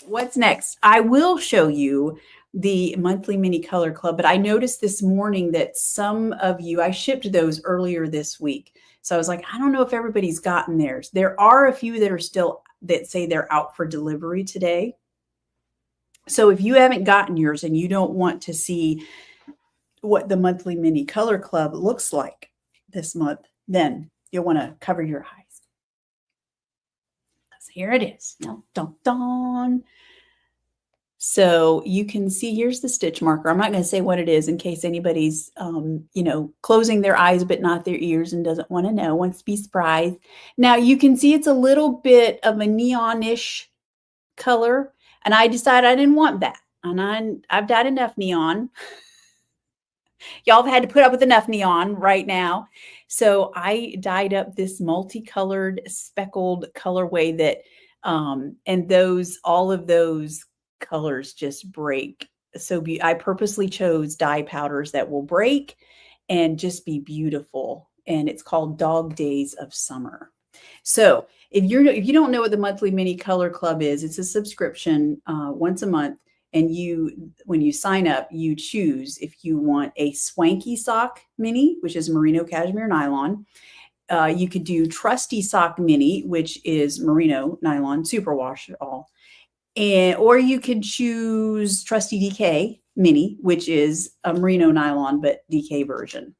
what's next? I will show you the monthly mini color club, but I noticed this morning that some of you, I shipped those earlier this week. So I was like, I don't know if everybody's gotten theirs. There are a few that are still, that say they're out for delivery today. So if you haven't gotten yours and you don't want to see what the monthly mini color club looks like this month, then you'll want to cover your eyes. Because here it is. Dun, dun, dun. So you can see, here's the stitch marker. I'm not going to say what it is in case anybody's, closing their eyes but not their ears and doesn't want to know, wants to be surprised. Now you can see it's a little bit of a neonish color, and I decided I didn't want that. And I've dyed enough neon. Y'all have had to put up with enough neon right now. So I dyed up this multicolored speckled colorway that, and all of those colors just break. So I purposely chose dye powders that will break and just be beautiful. And it's called Dog Days of Summer. So if you don't know what the monthly mini color club is, it's a subscription once a month. And when you sign up, you choose if you want a swanky sock mini, which is merino cashmere nylon. You could do trusty sock mini, which is merino nylon, superwash all. Or you could choose trusty DK mini, which is a merino nylon, but DK version.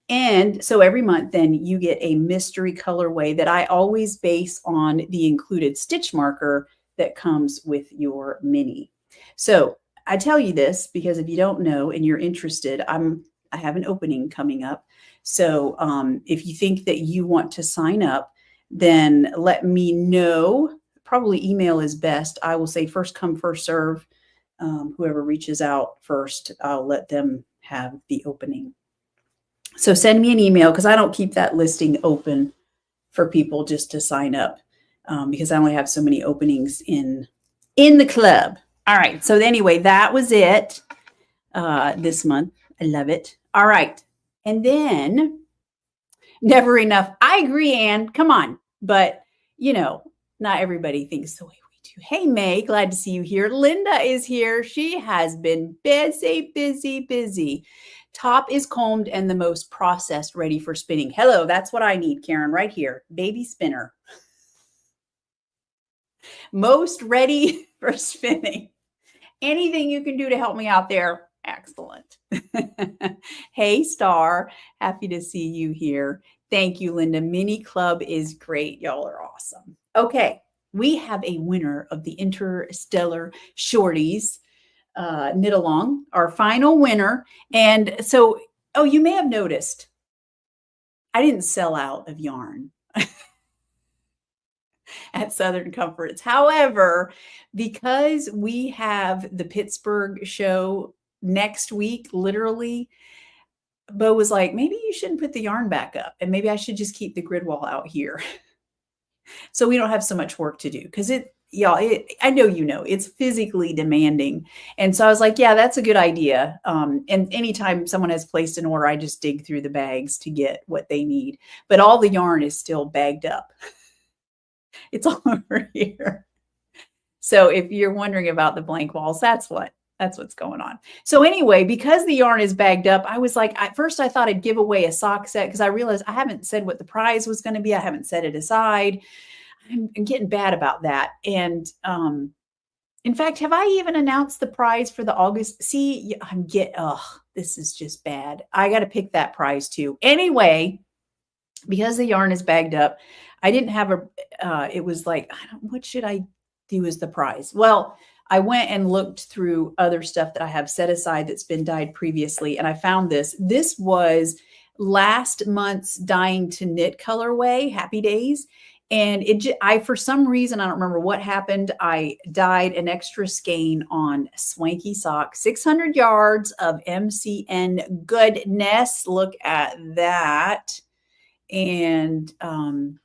And so every month, then you get a mystery colorway that I always base on the included stitch marker that comes with your mini. So I tell you this because if you don't know and you're interested, I have an opening coming up. So if you think that you want to sign up, then let me know. Probably email is best. I will say first come, first serve. Whoever reaches out first, I'll let them have the opening. So send me an email because I don't keep that listing open for people just to sign up because I only have so many openings in the club. All right. So anyway, that was it this month. I love it. All right. And then never enough. I agree, Anne. Come on. But, not everybody thinks the way we do. Hey, May, glad to see you here. Linda is here. She has been busy, busy, busy. Top is combed and the most processed, ready for spinning. Hello, that's what I need, Karen, right here. Baby spinner. Most ready for spinning. Anything you can do to help me out there, excellent. Hey, Star, happy to see you here. Thank you, Linda. Mini Club is great. Y'all are awesome. Okay, we have a winner of the Interstellar Shorties knit along, our final winner. And so, you may have noticed I didn't sell out of yarn at Southern Comforts. However, because we have the Pittsburgh show next week, literally, Bo was like, maybe you shouldn't put the yarn back up and maybe I should just keep the grid wall out here. So we don't have so much work to do because I know, it's physically demanding. And so I was like, yeah, that's a good idea. And anytime someone has placed an order, I just dig through the bags to get what they need. But all the yarn is still bagged up. It's all over here. So if you're wondering about the blank walls, that's what's going on. So anyway, because the yarn is bagged up, I was like, at first I thought I'd give away a sock set because I realized I haven't said what the prize was going to be. I haven't set it aside. I'm getting bad about that. And in fact, have I even announced the prize for the August? See, this is just bad. I got to pick that prize too. Anyway, because the yarn is bagged up, I didn't have it was like, what should I do as the prize? Well, I went and looked through other stuff that I have set aside that's been dyed previously. And I found this. This was last month's Dying to Knit colorway, Happy Days. And for some reason, I don't remember what happened. I dyed an extra skein on Swanky Sock, 600 yards of MCN goodness. Look at that. And I'm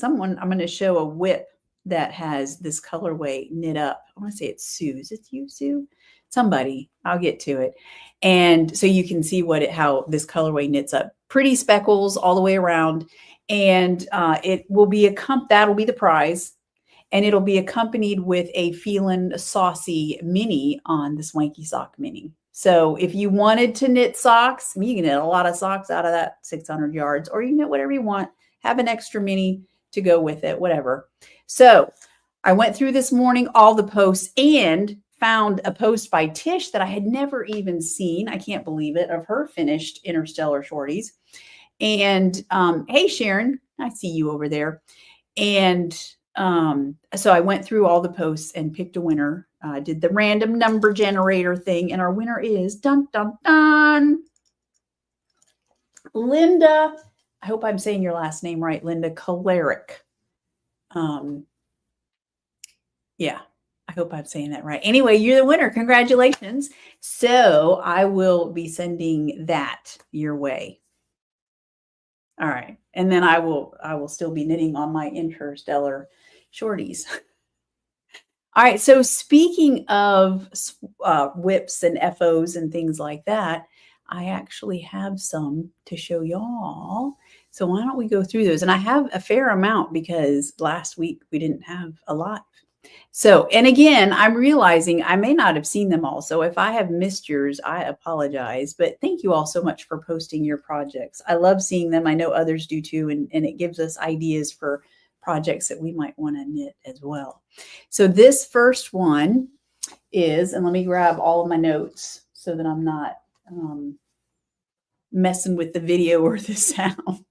going to show a whip that has this colorway knit up. I want to say it's Sue. Is it you, Sue? Somebody. I'll get to it. And so you can see how this colorway knits up. Pretty speckles all the way around. And it will be that'll be the prize. and it'll be accompanied with a Feelin' Saucy mini on the Swanky Sock mini. So if you wanted to knit socks, you can knit a lot of socks out of that 600 yards, or you can knit whatever you want, have an extra mini to go with it, whatever. So I went through this morning, all the posts, and found a post by Tish that I had never even seen. I can't believe it, of her finished Interstellar shorties. And hey, Sharon, I see you over there. And so I went through all the posts and picked a winner. Did the random number generator thing, and our winner is dun dun dun, Linda. I hope I'm saying your last name right, Linda Kalarick. Yeah, I hope I'm saying that right. Anyway, you're the winner. Congratulations. So I will be sending that your way. All right. And then I will still be knitting on my Interstellar shorties. All right. So speaking of whips and FOs and things like that, I actually have some to show y'all. So why don't we go through those? And I have a fair amount because last week we didn't have a lot. So, and again, I'm realizing I may not have seen them all. So if I have missed yours, I apologize. But thank you all so much for posting your projects. I love seeing them. I know others do too. And it gives us ideas for projects that we might want to knit as well. So this first one is, and let me grab all of my notes so that I'm not messing with the video or the sound.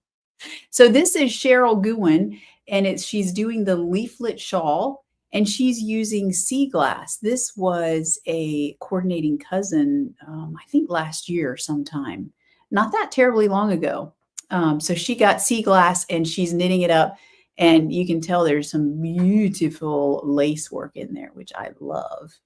So this is Cheryl Gouen, and she's doing the leaflet shawl. And she's using sea glass. This was a coordinating cousin, I think last year sometime, not that terribly long ago. So she got sea glass and she's knitting it up. And you can tell there's some beautiful lace work in there, which I love.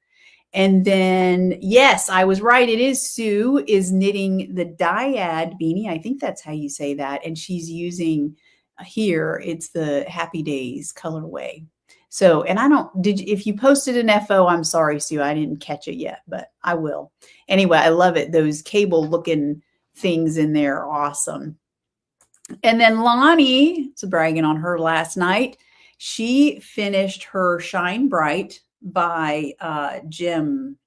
And then, yes, I was right. It is Sue is knitting the dyad beanie. I think that's how you say that. And she's using here, it's the Happy Days colorway. So, and if you posted an FO, I'm sorry, Sue, I didn't catch it yet, but I will. Anyway, I love it. Those cable looking things in there are awesome. And then Lonnie, it's bragging on her last night. She finished her Shine Bright by Jim.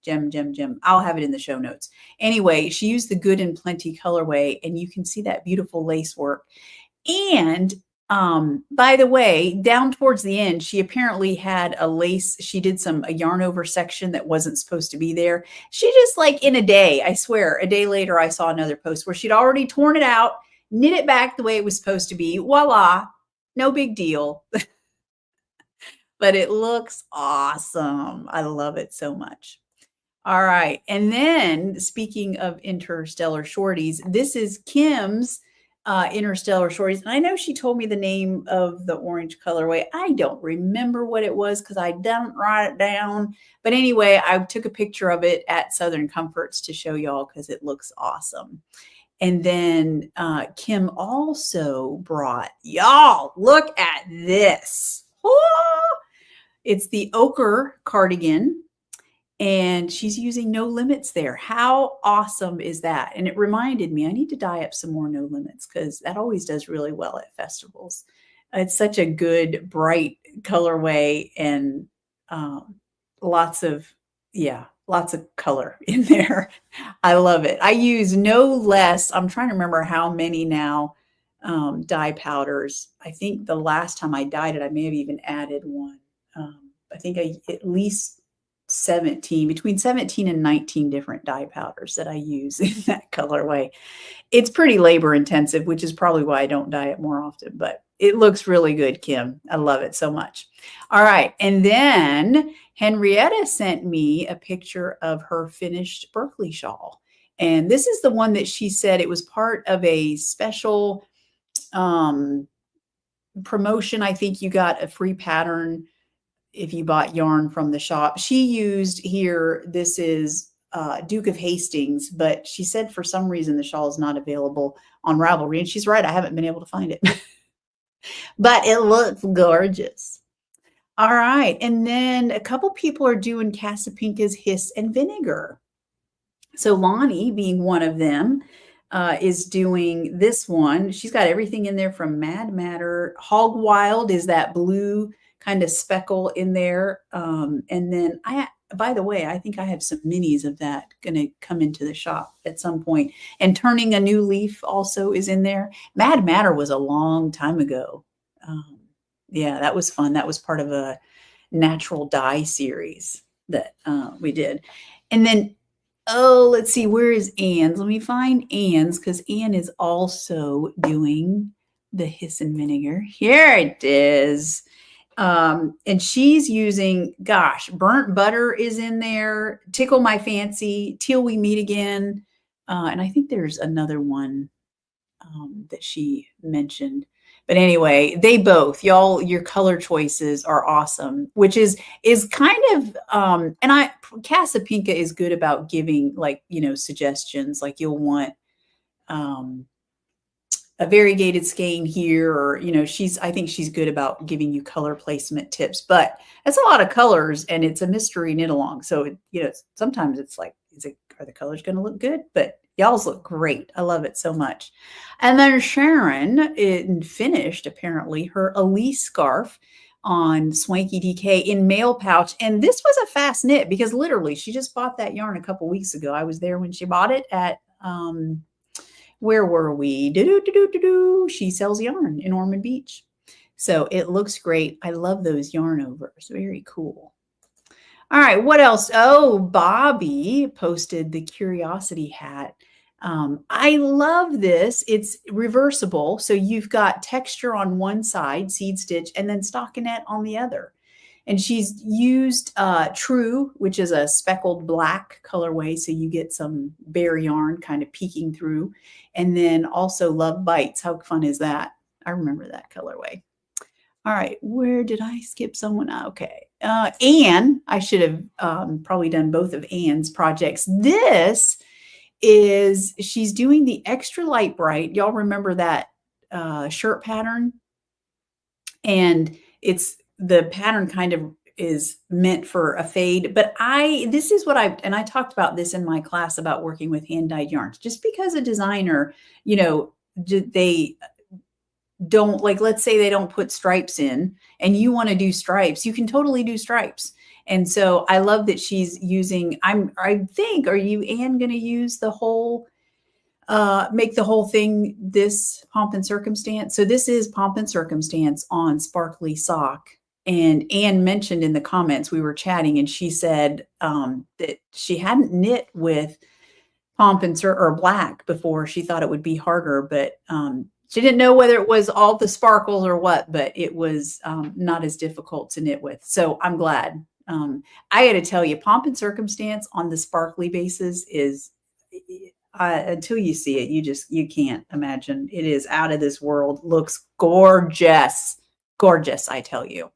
I'll have it in the show notes. Anyway, she used the Good and Plenty colorway, and you can see that beautiful lace work. And by the way, down towards the end, she apparently had a lace. She did a yarn over section that wasn't supposed to be there. She just like in a day, I swear, a day later, I saw another post where she'd already torn it out, knit it back the way it was supposed to be. Voila, no big deal. But it looks awesome. I love it so much. All right. And then speaking of Interstellar shorties, this is Kim's Interstellar shorties. And I know she told me the name of the orange colorway. I don't remember what it was because I didn't write it down. But anyway, I took a picture of it at Southern Comforts to show y'all because it looks awesome. And then Kim also brought, y'all, look at this. It's the ochre cardigan. And she's using No Limits there. How awesome is that? And it reminded me, I need to dye up some more No Limits because that always does really well at festivals. It's such a good, bright colorway and lots of color in there. I love it. I use no less, I'm trying to remember how many now dye powders. I think the last time I dyed it, I may have even added one. I think at least between 17 and 19 different dye powders that I use in that colorway. It's pretty labor intensive, which is probably why I don't dye it more often, but it looks really good, Kim. I love it so much. All right. And then Henrietta sent me a picture of her finished Berkeley shawl. And this is the one that she said it was part of a special promotion. I think you got a free pattern if you bought yarn from the shop. She used here, this is Duke of Hastings, but she said for some reason the shawl is not available on Ravelry. And she's right, I haven't been able to find it. But it looks gorgeous. All right. And then a couple people are doing Casapinka's Hiss and Vinegar. So Lonnie, being one of them, is doing this one. She's got everything in there from Mad Matter. Hog Wild is that blue kind of speckle in there. And then by the way, I think I have some minis of that going to come into the shop at some point. And Turning a New Leaf also is in there. Mad Matter was a long time ago. Yeah, that was fun. That was part of a natural dye series that we did. And then, oh, let's see, where is Anne's? Let me find Anne's because Anne is also doing the Hiss and Vinegar. Here it is. And she's using, gosh, Burnt Butter is in there, Tickle My Fancy, Till We Meet Again. And I think there's another one that she mentioned. But anyway, they both, y'all, your color choices are awesome, which is kind of, and Casapinka is good about giving like, suggestions, like you'll want, a variegated skein here, or, I think she's good about giving you color placement tips, but it's a lot of colors and it's a mystery knit along. So, sometimes it's like, are the colors going to look good? But y'all's look great. I love it so much. And then Sharon finished apparently her Elise scarf on Swanky DK in mail pouch. And this was a fast knit because literally she just bought that yarn a couple weeks ago. I was there when she bought it at, where were we? She sells yarn in Ormond Beach. So it looks great. I love those yarn overs. Very cool. All right, what else? Oh, Bobby posted the Curiosity hat. I love this. It's reversible. So you've got texture on one side, seed stitch, and then stockinette on the other. And she's used True, which is a speckled black colorway. So you get some bare yarn kind of peeking through. And then also Love Bites. How fun is that? I remember that colorway. All right, where did I skip someone? Okay. Anne, I should have probably done both of Anne's projects. This is, she's doing the Extra Light Bright. Y'all remember that shirt pattern? And the pattern kind of is meant for a fade, but this is what I talked about this in my class about working with hand-dyed yarns. Just because a designer, they don't, like, let's say they don't put stripes in and you want to do stripes, you can totally do stripes. And so I love that she's using, I think, are you, Anne, going to use the whole, make the whole thing this Pomp and Circumstance? So this is Pomp and Circumstance on sparkly sock. And Anne mentioned in the comments, we were chatting, and she said that she hadn't knit with Pomp and or black before. She thought it would be harder, but she didn't know whether it was all the sparkles or what, but it was not as difficult to knit with. So I'm glad. I got to tell you, Pomp and Circumstance on the sparkly bases is, until you see it, you can't imagine. It is out of this world. Looks gorgeous. Gorgeous, I tell you.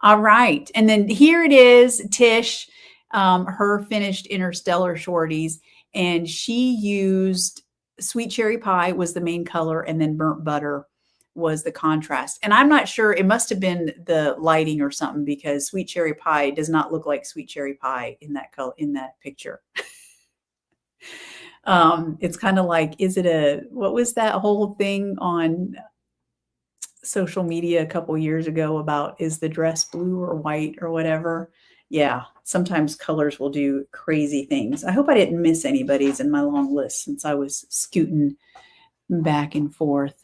All right. And then here it is, Tish, her finished Interstellar shorties. And she used Sweet Cherry Pie was the main color, and then Burnt Butter was the contrast. And I'm not sure, it must have been the lighting or something, because Sweet Cherry Pie does not look like Sweet Cherry Pie in that color, in that picture. It's kind of like, what was that whole thing on social media a couple years ago about, is the dress blue or white or whatever? Yeah, sometimes colors will do crazy things. I hope I didn't miss anybody's in my long list since I was scooting back and forth.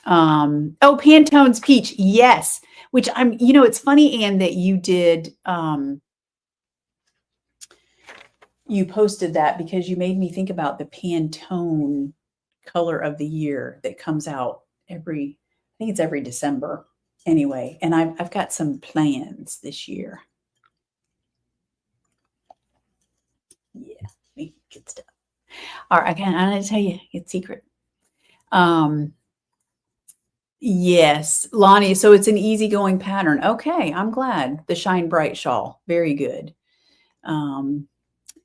Oh, Pantone's Peach. Yes. Which it's funny, Anne, that you did, you posted that, because you made me think about the Pantone color of the year that comes out I think it's every December anyway. And I've got some plans this year. Yeah, good stuff. All right, again, I'm going to tell you, it's secret. Yes, Lonnie. So it's an easygoing pattern. Okay, I'm glad. The Shine Bright shawl, very good. And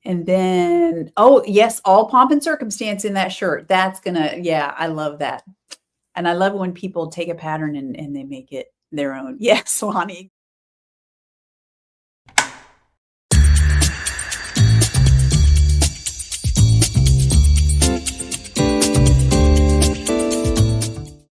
then, oh yes, all Pomp and Circumstance in that shirt. That's yeah, I love that. And I love when people take a pattern and they make it their own. Yes, Lonnie.